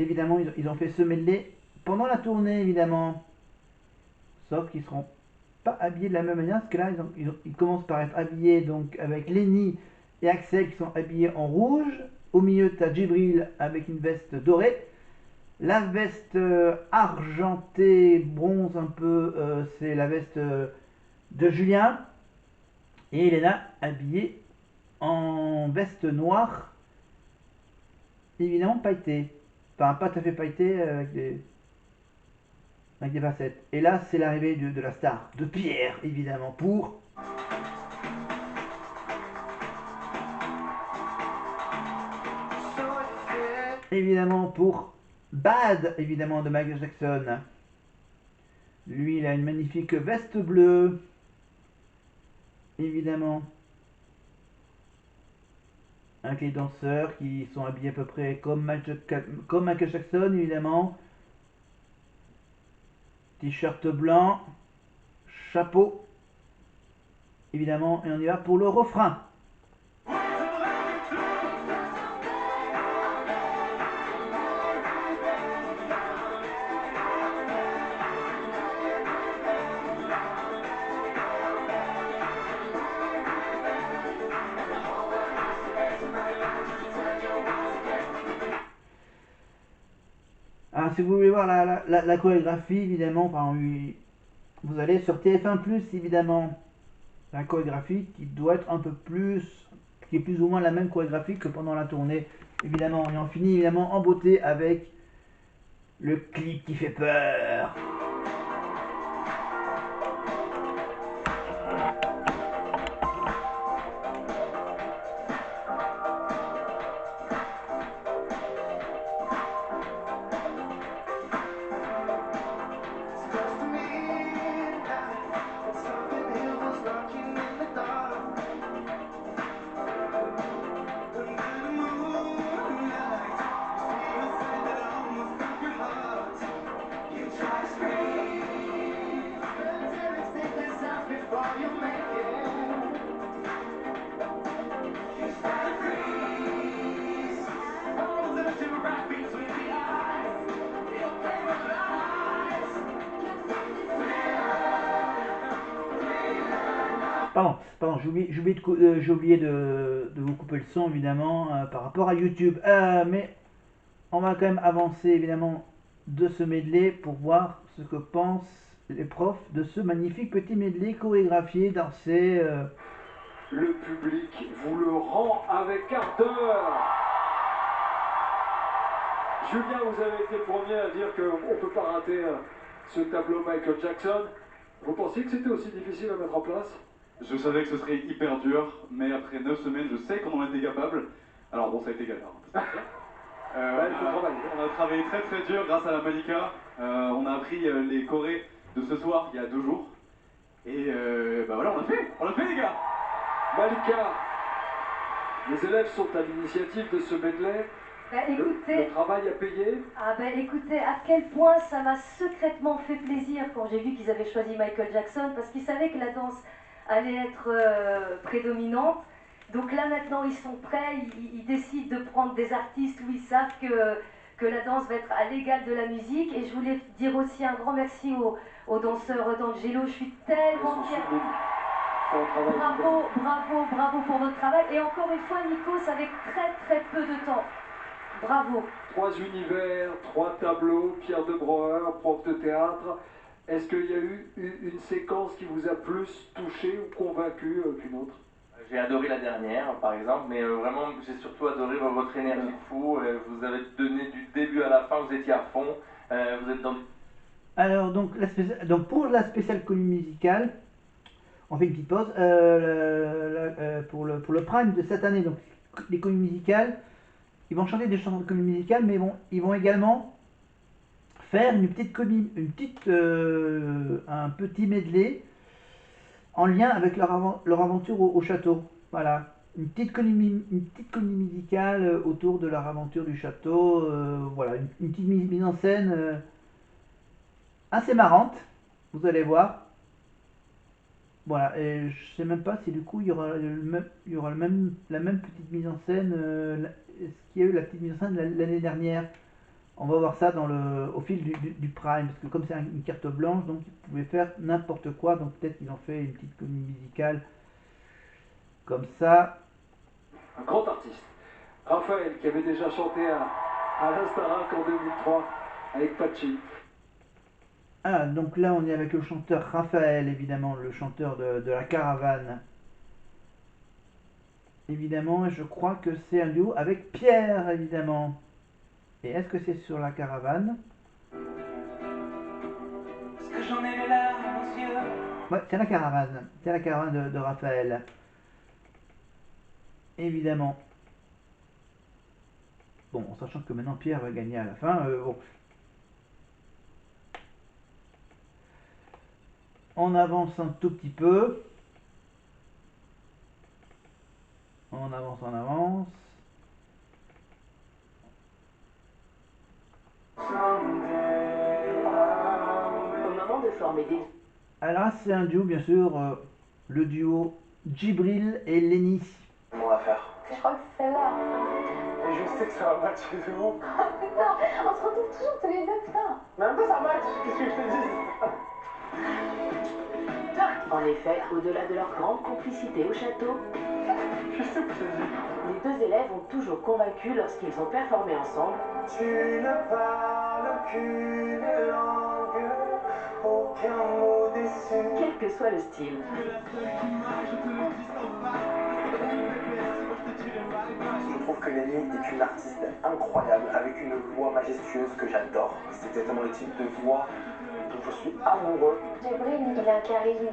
évidemment, ils ont fait ce medley pendant la tournée, évidemment. Sauf qu'ils seront pas habillés de la même manière, parce que là, ils commencent par être habillés donc avec Lenny et Axel qui sont habillés en rouge. Au milieu, tu as Djibril avec une veste dorée. La veste argentée, bronze un peu, c'est la veste de Julien. Et Elena habillée en veste noire, évidemment pailletée. Enfin, pas tout à fait pailletée, avec des facettes. Et là, c'est l'arrivée de la star, de Pierre, évidemment, pour... Évidemment, pour Bad, évidemment, de Michael Jackson. Lui, il a une magnifique veste bleue, évidemment. Avec les danseurs qui sont habillés à peu près comme Michael Jackson, évidemment. T-shirt blanc, chapeau, évidemment, et on y va pour le refrain. Alors, si vous voulez voir la chorégraphie, évidemment, enfin, vous allez sur TF1+, évidemment. La chorégraphie qui doit être un peu plus, qui est plus ou moins la même chorégraphie que pendant la tournée, évidemment. Et on finit évidemment en beauté avec le clip qui fait peur. Pardon, j'ai oublié de vous couper le son évidemment par rapport à YouTube. Mais on va quand même avancer évidemment de ce medley pour voir ce que pensent les profs de ce magnifique petit medley chorégraphié, dansé. Le public vous le rend avec ardeur. Julien, vous avez été le premier à dire qu'on ne peut pas rater ce tableau Michael Jackson. Vous pensiez que c'était aussi difficile à mettre en place? Je savais que ce serait hyper dur, mais après 9 semaines, je sais qu'on en était capable. Alors bon, ça a été galère. On a travaillé très très dur grâce à la Malika. On a appris les chorés de ce soir, il y a 2 jours. Et bah voilà, on l'a fait les gars. Malika, les élèves sont à l'initiative de ce medley. Écoutez, le travail a payé. Écoutez, à quel point ça m'a secrètement fait plaisir quand j'ai vu qu'ils avaient choisi Michael Jackson, parce qu'ils savaient que la danse allait être prédominante. Donc là maintenant ils sont prêts, ils décident de prendre des artistes où ils savent que la danse va être à l'égal de la musique. Et je voulais dire aussi un grand merci aux danseurs d'Angelo, je suis tellement fière. Bravo pour votre travail. Et encore une fois, Nikos, avec très peu de temps. Bravo. 3 univers, 3 tableaux, Pierre de Brouwer, prof de théâtre. Est-ce qu'il y a eu une séquence qui vous a plus touché ou convaincu qu'une autre? J'ai adoré la dernière, par exemple, mais vraiment, j'ai surtout adoré votre énergie fou. Vous avez donné du début à la fin, vous étiez à fond. Vous êtes dans... Alors, donc pour la spéciale comédie musicale, on fait une petite pause. Pour le prime de cette année, donc les comédies musicales, ils vont chanter des chansons de comédie musicale, mais ils vont également faire un petit medley en lien avec leur aventure au château. Voilà, une petite comédie musicale autour de leur aventure du château. Voilà, une petite mise en scène assez marrante, vous allez voir. Voilà, et je sais même pas si du coup il y aura la même petite mise en scène, ce qu'il y a eu la petite mise en scène l'année dernière. On va voir ça au fil du Prime, parce que comme c'est une carte blanche, donc ils pouvaient faire n'importe quoi, donc peut-être qu'ils ont fait une petite comédie musicale comme ça. Un grand artiste. Raphaël, qui avait déjà chanté à l'Instarac en 2003 avec Pachi. Ah, donc là on est avec le chanteur Raphaël, évidemment, le chanteur de la Caravane. Évidemment, je crois que c'est un duo avec Pierre, évidemment. Et est-ce que c'est sur la Caravane? Parce que j'en ai les larmes aux yeux. Ouais, c'est la Caravane. C'est la Caravane de Raphaël. Évidemment. Bon, en sachant que maintenant Pierre va gagner à la fin. Bon. On avance un tout petit peu. On avance, on avance. Au moment de former des... Alors c'est un duo, bien sûr. Le duo Djibril et Lenny. On va faire. Je crois que c'est celle-là. Et je sais que ça va matcher de ouf. Putain, on se retrouve toujours tous les deux, putain. Même pas ça match, qu'est-ce que je te dis? En effet, au-delà de leur grande complicité au château, Qu'est-ce que je te dis? les deux élèves ont toujours convaincu lorsqu'ils ont performé ensemble, Tu ne parles qu'une langue, aucun mot déçu. quel que soit le style. Je trouve que Lenny est une artiste incroyable, avec une voix majestueuse que j'adore. C'est exactement le type de voix dont je suis amoureux. Djibril, il a un charisme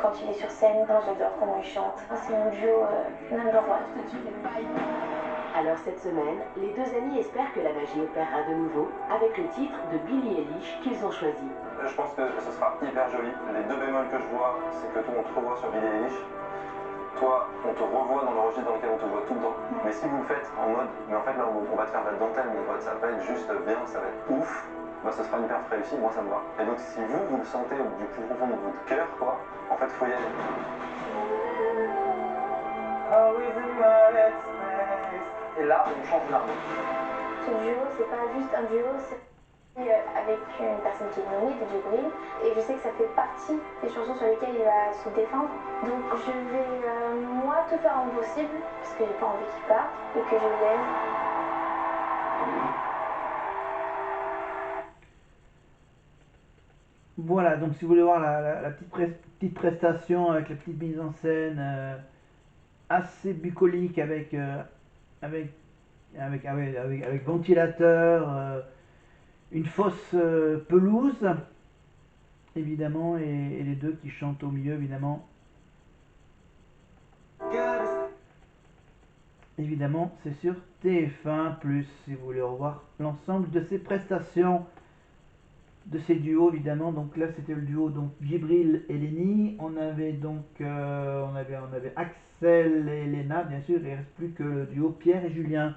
quand il est sur scène. Moi, j'adore comment il chante. C'est mon duo number one. Alors cette semaine, les deux amis espèrent que la magie opérera de nouveau avec le titre de Billie Eilish qu'ils ont choisi. Je pense que ce sera hyper joli. Les deux bémols que je vois, c'est que toi on te revoit sur Billie Eilish. Toi, on te revoit dans le registre dans lequel on te voit tout le temps. Mais si vous le faites en mode, mais en fait là on va te faire de la dentelle mon pote, ça va pas être juste bien, ça va être ouf, bah ça sera hyper réussi, moi ça me va. Et donc si vous le sentez du plus profond de votre cœur, quoi, en fait faut y aller. Always in my headspace. Et là on change l'arbre. Ce duo, c'est pas juste un duo, c'est avec une personne qui est nommée, de Djibril. Et je sais que ça fait partie des chansons sur lesquelles il va se défendre. Donc je vais, moi, tout faire en possible, parce que j'ai pas envie qu'il parte, et que je l'aime. Voilà, donc si vous voulez voir la petite prestation avec la petite mise en scène assez bucolique avec ventilateur, une fausse pelouse, évidemment, et les deux qui chantent au milieu, évidemment. Évidemment, c'est sur TF1+, si vous voulez revoir l'ensemble de ces prestations, de ces duos, évidemment. Donc là, c'était le duo donc Djibril et Lenny. On avait donc on avait Axel et Léna, bien sûr. Il ne reste plus que le duo Pierre et Julien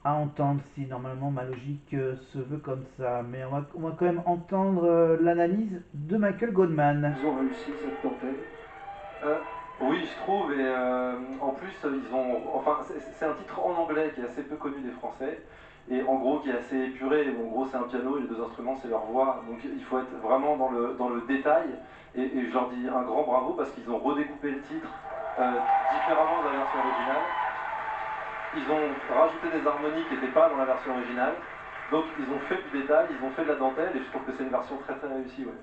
à entendre, si normalement ma logique se veut comme ça. Mais on va quand même entendre l'analyse de Michael Goldman. Ils ont réussi cette dentelle. Oui, je trouve, et en plus, ils ont. Enfin, c'est un titre en anglais qui est assez peu connu des Français, et en gros qui est assez épuré, où en gros c'est un piano et les deux instruments c'est leur voix, donc il faut être vraiment dans le détail, et je leur dis un grand bravo parce qu'ils ont redécoupé le titre différemment de la version originale. Ils ont rajouté des harmonies qui n'étaient pas dans la version originale, donc ils ont fait du détail, ils ont fait de la dentelle, et je trouve que c'est une version très très réussie. Ouais.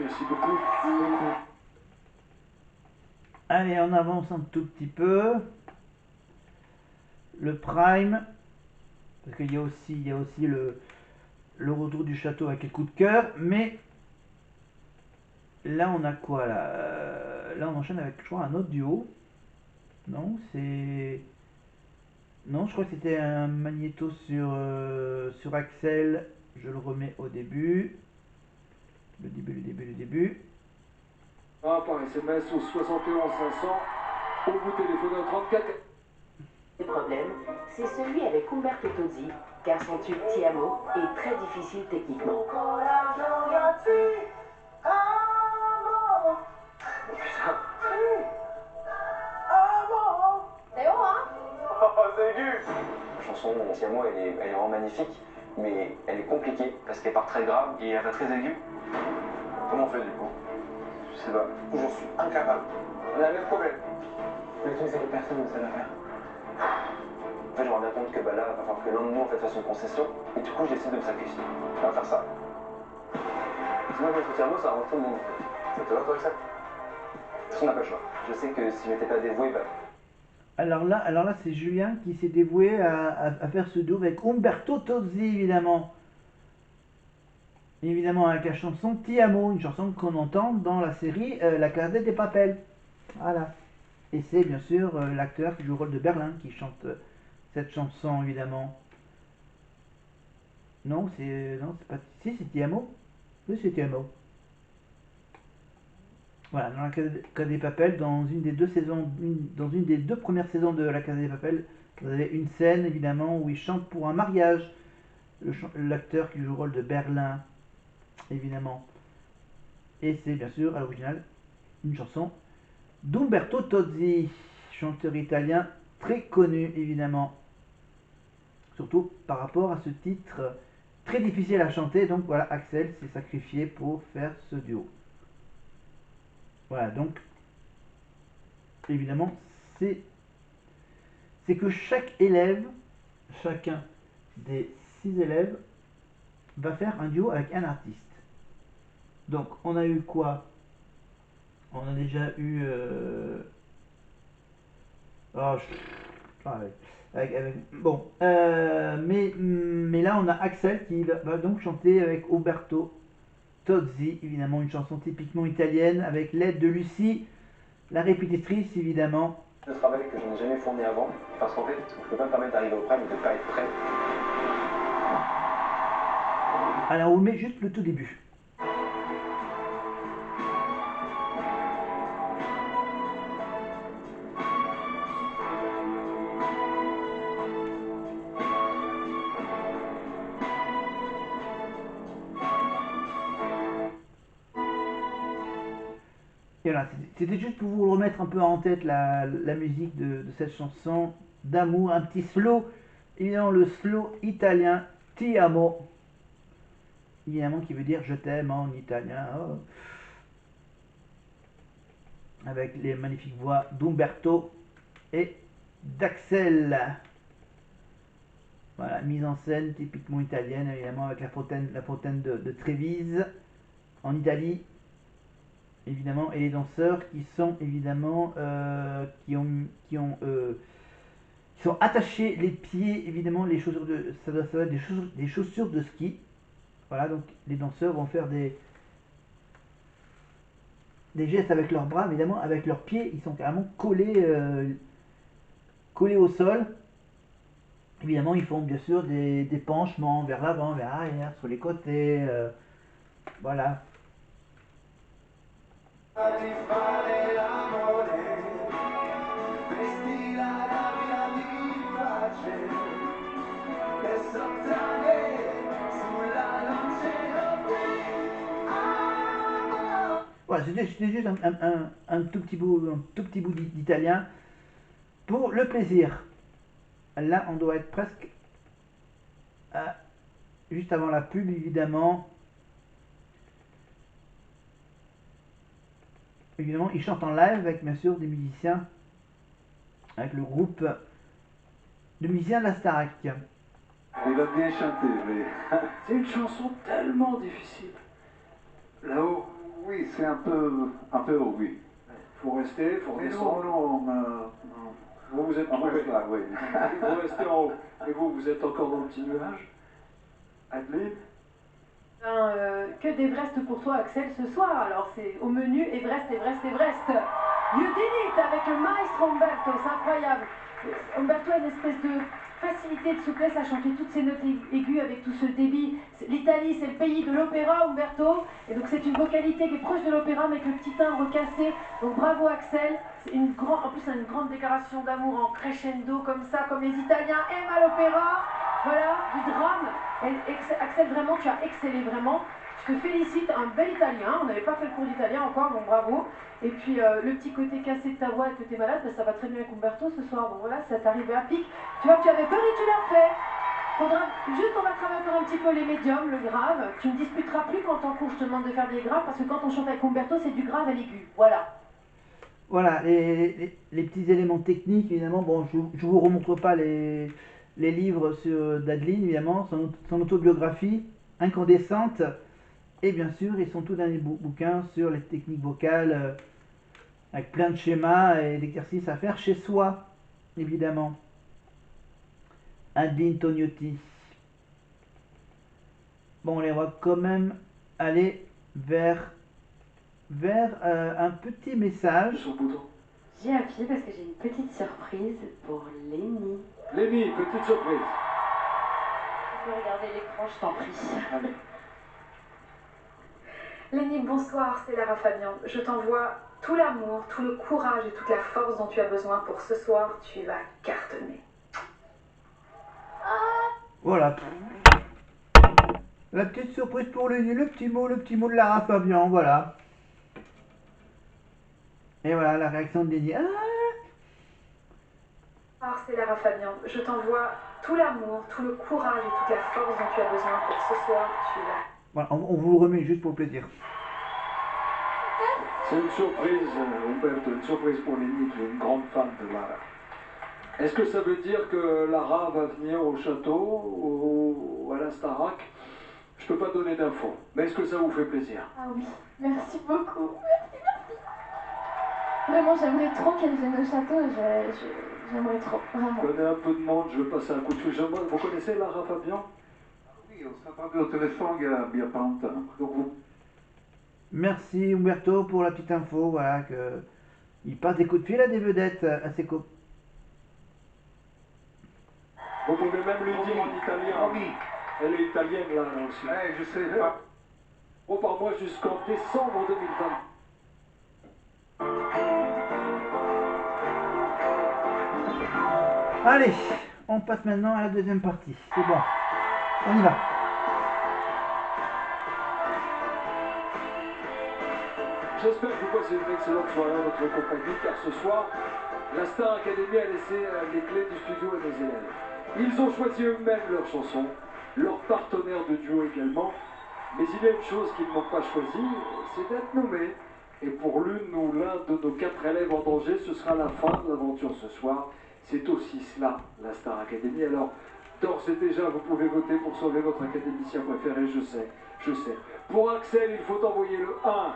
Merci beaucoup. Beaucoup. Allez, on avance un tout petit peu. Le Prime, parce qu'il y a aussi le retour du château avec les coups de cœur, mais là on a quoi là? Là on enchaîne avec, je crois, un autre duo. Non, c'est... Non, je crois que c'était un magnéto sur Axel. Je le remets au début. Le début. Ah, par SMS au 71 500, ou vous téléphonez au 34. Le problème, c'est celui avec Umberto Tozzi, car son tube Ti Amo est très difficile techniquement. C'est bon, hein? Oh, c'est aigu. La chanson Ti amo, elle est vraiment magnifique, mais elle est compliquée parce qu'elle part très grave et elle va très aiguë. Comment on fait du coup? Je sais pas. Je suis incapable. On a le même problème. Le truc, c'est que personne ne sait la faire. En fait, je me rends bien compte que là, il va falloir que l'un de nous en fait, fasse une concession. Et du coup, je décide de me sacrifier. On va faire ça. Sinon, je Ti amo, ça arrange tout le monde en fait. Ça te va, toi, Axel? De toute façon, on n'a pas le choix. Je sais que si je m'étais pas dévoué, bah. Alors là c'est Julien qui s'est dévoué à faire ce duo avec Umberto Tozzi, évidemment. Évidemment, avec la chanson Ti amo, une chanson qu'on entend dans la série La Casa de Papel. Voilà. Et c'est bien sûr l'acteur qui joue le rôle de Berlin qui chante cette chanson, évidemment. Non, c'est pas. Si, c'est Ti amo. Oui, c'est Ti amo. Voilà, dans la Casa de Papel, dans une des deux saisons, dans une des deux premières saisons de la Casa de Papel, vous avez une scène évidemment où il chante pour un mariage. L'acteur qui joue le rôle de Berlin, évidemment. Et c'est bien sûr à l'original une chanson d'Umberto Tozzi, chanteur italien très connu évidemment. Surtout par rapport à ce titre très difficile à chanter. Donc voilà, Axel s'est sacrifié pour faire ce duo. Voilà, donc évidemment c'est que chaque élève, chacun des 6 élèves va faire un duo avec un artiste. Donc on a eu quoi? On a déjà eu bon, mais là on a Axel qui va donc chanter avec Umberto Tozzi, évidemment une chanson typiquement italienne avec l'aide de Lucie, la répétitrice évidemment. Le travail que je n'ai jamais fourni avant, parce qu'en fait, je ne peux pas me permettre d'arriver au prime et de ne pas être prêt. Alors on met juste le tout début. Et voilà, c'était juste pour vous remettre un peu en tête la musique de cette chanson d'amour, un petit slow, évidemment le slow italien Ti amo, évidemment qui veut dire je t'aime en italien, oh. Avec les magnifiques voix d'Umberto et d'Axel. Voilà, mise en scène typiquement italienne, évidemment avec la fontaine de Trévise en Italie. Évidemment, et les danseurs qui sont évidemment qui sont attachés les pieds, évidemment les chaussures de ça doit être des chaussures de ski. Voilà, donc les danseurs vont faire des gestes avec leurs bras, évidemment avec leurs pieds, ils sont carrément collés au sol. Évidemment, ils font bien sûr des penchements vers l'avant, vers l'arrière, sur les côtés, voilà. Voilà, c'était juste un tout petit bout d'italien pour le plaisir. Là, on doit être presque juste avant la pub, évidemment. Évidemment, ils chantent en live avec, bien sûr, des musiciens, avec le groupe de musiciens de la Starac. Il va bien chanter, oui. C'est une chanson tellement difficile. Là-haut, oui, c'est un peu haut, oui. Faut rester, faut redescendre. Non. Vous êtes trouvé là, oui. Vous restez en haut. Et vous êtes encore dans le petit nuage? Adeline? Que d'Everest pour toi, Axel, ce soir. Alors, c'est au menu Everest. You did it avec le maestro Umberto, c'est incroyable. Umberto a une espèce de facilité, de souplesse à chanter toutes ces notes aiguës avec tout ce débit. L'Italie, c'est le pays de l'opéra, Umberto. Et donc, c'est une vocalité qui est proche de l'opéra, mais avec le petit timbre cassé. Donc, bravo, Axel. C'est en plus, c'est une grande déclaration d'amour en crescendo, comme ça, comme les Italiens aiment à l'opéra. Voilà, du drame. Et Axel, vraiment, tu as excellé, vraiment. Je te félicite, un bel italien. On n'avait pas fait le cours d'italien encore, donc bravo. Et puis le petit côté cassé de ta voix et que tu es malade, ben, ça va très bien avec Umberto ce soir. Donc voilà, ça t'est arrivé à pic. Tu vois que tu avais peur et tu l'as fait. Faudra juste, on va travailler encore un petit peu les médiums, le grave. Tu ne disputeras plus quand en cours je te demande de faire des graves, parce que quand on chante avec Umberto, c'est du grave à l'aigu. Voilà. Voilà, les petits éléments techniques, évidemment. Bon, je ne vous remontre pas les livres d'Adeline, évidemment, son autobiographie, incandescente. Et bien sûr, ils sont tous dans les bouquins sur les techniques vocales, avec plein de schémas et d'exercices à faire chez soi, évidemment. Adeline Tognotti. Bon, allez, on va quand même aller vers un petit message. J'ai appuyé parce que j'ai une petite surprise pour Lénie. Lénie, petite surprise. Tu peux regarder l'écran, je t'en prie. Allez. Lénie, bonsoir, c'est Lara Fabian. Je t'envoie tout l'amour, tout le courage et toute la force dont tu as besoin pour ce soir. Tu vas cartonner. Voilà. La petite surprise pour Lénie, le petit mot de Lara Fabian, voilà. Et voilà la réaction de Lénie. Bonsoir, c'est Lara Fabian. Je t'envoie tout l'amour, tout le courage et toute la force dont tu as besoin pour ce soir. Tu vas. Voilà, on vous le remet juste pour le plaisir. C'est une surprise, Umberto, une surprise pour Lénie, qui est une grande fan de Lara. Est-ce que ça veut dire que Lara va venir au château ou à la Starac? Je peux pas donner d'infos, mais est-ce que ça vous fait plaisir? Ah oui, merci beaucoup. Merci. Vraiment, j'aimerais trop qu'elle vienne au château. J'aimerais trop, vraiment. Je connais un peu de monde, je vais passer un coup de fil. Vous connaissez Lara Fabian? Oui, on s'est entendu au téléphone il y a pas longtemps. Donc vous... Merci Umberto pour la petite info, voilà, que il passe des coups de fil à des vedettes assez cool. Vous pouvez même lui dire en italien. Oui. Elle est italienne là aussi. Je sais pas. Repars-moi jusqu'en décembre 2020. Allez, on passe maintenant à la deuxième partie. C'est bon, on y va. J'espère que vous passez une excellente soirée à votre compagnie, car ce soir, la Star Academy a laissé les clés du studio à nos élèves. Ils ont choisi eux-mêmes leurs chansons, leurs partenaires de duo également, mais il y a une chose qu'ils n'ont pas choisie, c'est d'être nommés. Et pour l'une ou l'un de nos 4 élèves en danger, ce sera la fin de l'aventure ce soir. C'est aussi cela, la Star Academy. Alors, d'ores et déjà, vous pouvez voter pour sauver votre académicien préféré, je sais. Pour Axel, il faut envoyer le 1.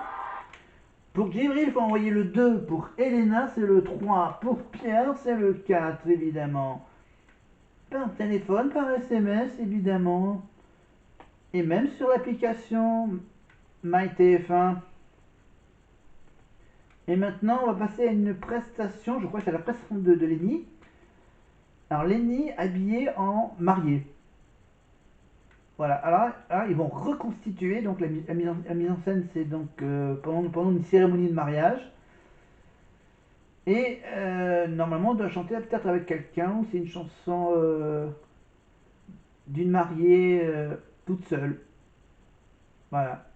Pour Djibril, il faut envoyer le 2. Pour Elena, c'est le 3. Pour Pierre, c'est le 4, évidemment. Par téléphone, par SMS, évidemment. Et même sur l'application MyTF1. Et maintenant, on va passer à une prestation, je crois que c'est la prestation de Lénie. Alors, Lénie habillée en mariée. Voilà, alors, ils vont reconstituer, donc la mise en scène, c'est donc pendant une cérémonie de mariage. Et normalement, on doit chanter peut-être avec quelqu'un, ou c'est une chanson d'une mariée toute seule. Voilà.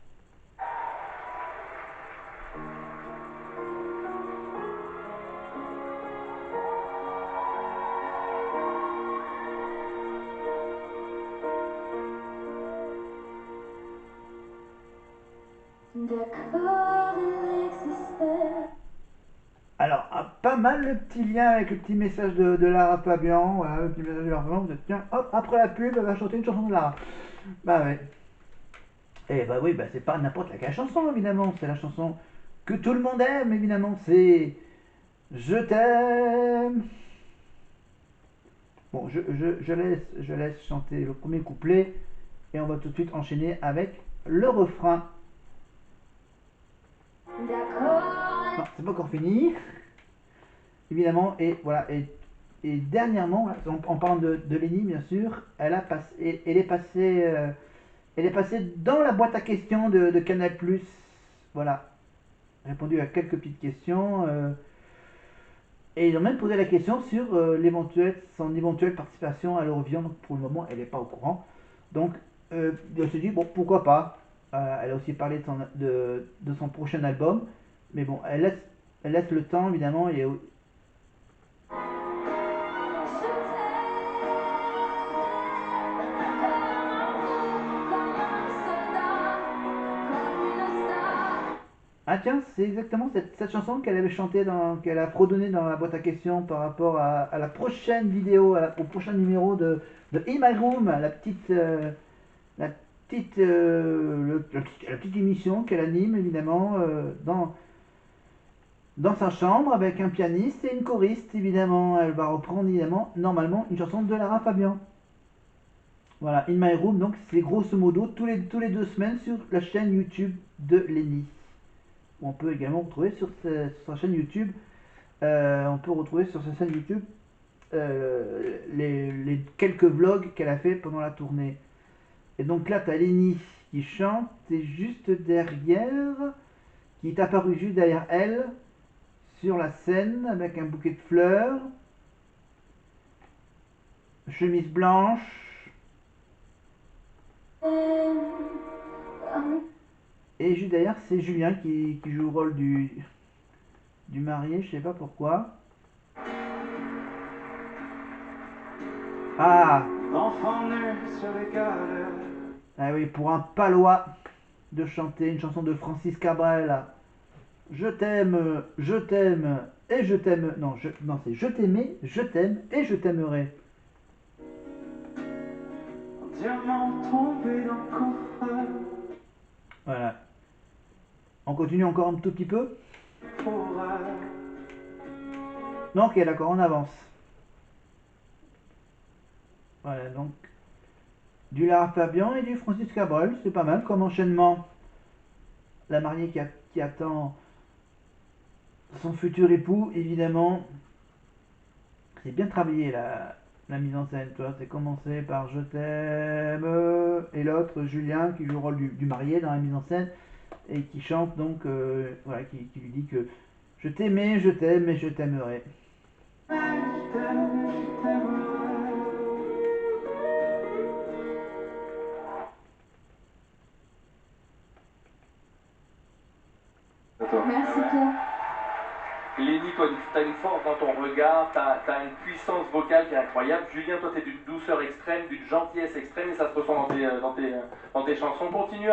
Alors, pas mal le petit lien avec le petit message de Lara Fabian. Voilà, le petit message de Lara Fabian. Vous êtes tiens, hop, après la pub, elle va chanter une chanson de Lara. Bah ouais. Et bah oui, bah c'est pas n'importe laquelle chanson, évidemment. C'est la chanson que tout le monde aime, évidemment. C'est Je t'aime. Bon, je laisse chanter le premier couplet. Et on va tout de suite enchaîner avec le refrain. D'accord. Non, c'est pas encore fini. Évidemment, et voilà. Et dernièrement, en parlant de Lénie, bien sûr, elle est passée dans la boîte à questions de Canal+. Voilà. Répondu à quelques petites questions. Et ils ont même posé la question sur son éventuelle participation à l'Eurovision. Donc pour le moment, elle n'est pas au courant. Donc, elle se dit, bon, pourquoi pas. Elle a aussi parlé de son prochain album. Mais bon, elle laisse le temps, évidemment. Et ah tiens, c'est exactement cette chanson qu'elle avait chantée, qu'elle a fredonnée dans la boîte à questions par rapport à la prochaine vidéo, au prochain numéro de In My Room, la petite émission qu'elle anime évidemment dans sa chambre avec un pianiste et une choriste évidemment. Elle va reprendre évidemment normalement une chanson de Lara Fabian. Voilà, In My Room, donc c'est grosso modo tous les 2 semaines sur la chaîne YouTube de Lenny. On peut également retrouver sur sa chaîne YouTube, les quelques vlogs qu'elle a fait pendant la tournée. Et donc là, tu as Lenny qui chante, et juste derrière, qui est apparu juste derrière elle, sur la scène, avec un bouquet de fleurs, chemise blanche. Et juste derrière, c'est Julien qui joue le rôle du marié, je sais pas pourquoi. Ah! Enfant nu sur les galères. Ah oui, pour un palois de chanter une chanson de Francis Cabrel. Je t'aime, et je t'aime. Non, c'est je t'aimais, je t'aime, et je t'aimerai. Un diamant tombé dans le coffre. Voilà. On continue encore un tout petit peu. Non, ok, d'accord, on avance. Voilà, donc du Lara Fabian et du Francis Cabrel, c'est pas mal comme enchaînement. La mariée qui attend son futur époux, évidemment. C'est bien travaillé la mise en scène, tu vois. C'est commencé par je t'aime, et l'autre, Julien, qui joue le rôle du marié dans la mise en scène, et qui chante donc, voilà, qui lui dit que je t'aimais, je t'aime et je t'aimerai. Merci Pierre. Lenny, toi, tu as une force dans ton regard, tu as une puissance vocale qui est incroyable. Julien, toi, tu es d'une douceur extrême, d'une gentillesse extrême, et ça se ressent dans tes chansons. Continue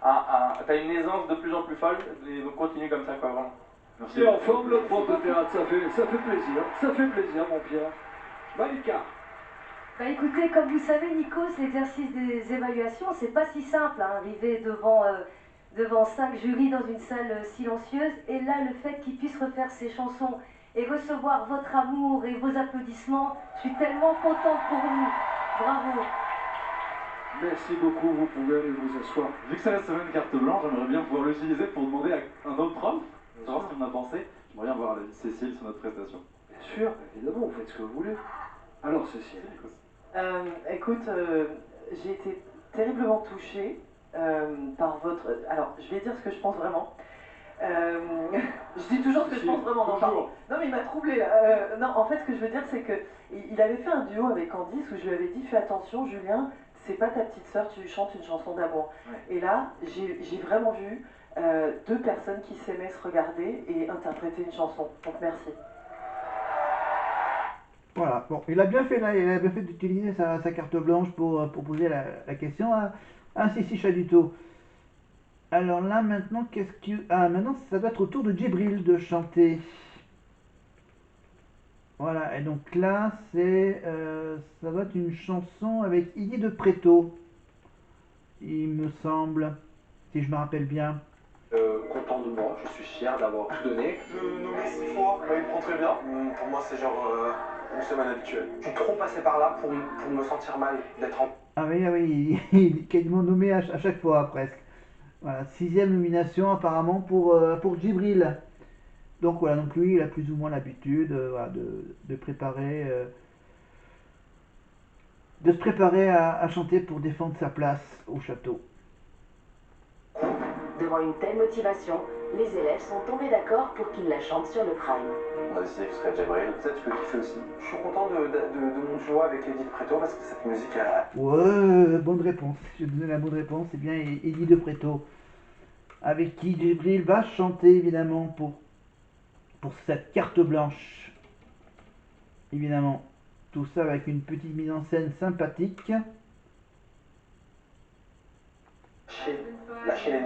t'as une aisance de plus en plus folle, et donc continue comme ça, quoi, vraiment. Merci. Et en forme, le prof de théâtre, ça fait plaisir, mon Pierre. Malika. Bah écoutez, comme vous savez, Nikos, l'exercice des évaluations, c'est pas si simple, hein, arriver devant 5 jurys dans une salle silencieuse, et là, le fait qu'ils puissent refaire ces chansons et recevoir votre amour et vos applaudissements, je suis tellement contente pour vous. Bravo. Merci beaucoup, vous pouvez aller vous asseoir. Vu que c'est la semaine carte blanche, j'aimerais bien pouvoir l'utiliser pour demander à un autre prof, savoir ce qu'on a pensé. J'aimerais bien voir Cécile sur notre prestation. Bien sûr, évidemment, vous faites ce que vous voulez. Alors, Cécile. Écoute, j'ai été terriblement touchée par votre... Alors, je vais dire ce que je pense vraiment. Je dis toujours ce que je pense vraiment. Non, mais il m'a troublée. Non, en fait, ce que je veux dire, c'est qu'il avait fait un duo avec Candice où je lui avais dit, fais attention, Julien, c'est pas ta petite sœur, tu lui chantes une chanson d'amour. Ouais. Et là, j'ai vraiment vu 2 personnes qui s'aimaient se regarder et interpréter une chanson. Donc, merci. Voilà, bon, il a bien fait là, il a bien fait d'utiliser sa carte blanche pour poser la question à Sissi Chaluteau. Alors là maintenant, maintenant ça doit être au tour de Djibril de chanter. Voilà, et donc là ça doit être une chanson avec Iggy de Préto, il me semble, si je me rappelle bien. Content de moi, je suis fier d'avoir tout donné. Le nommer 6 fois, il prend très bien. Pour moi c'est genre une semaine habituelle. Je suis trop passé par là pour me sentir mal d'être en... Ah oui, il est quasiment nommé à chaque fois presque. Voilà, 6e nomination apparemment pour Djibril. Donc voilà, donc lui il a plus ou moins l'habitude voilà, de se préparer à chanter pour défendre sa place au château. Devant une telle motivation, Les élèves sont tombés d'accord pour qu'il la chante sur le Prime. On a décidé que ce serait Jabril. Ça, tu peux kiffer aussi. Je suis content de mon duo avec Edith Preto parce que cette musique a... Ouais, bonne réponse. Je vais donner la bonne réponse. C'est bien Eddie de Preto. Avec qui Jabril va chanter évidemment pour cette carte blanche. Évidemment. Tout ça avec une petite mise en scène sympathique. Lâchez les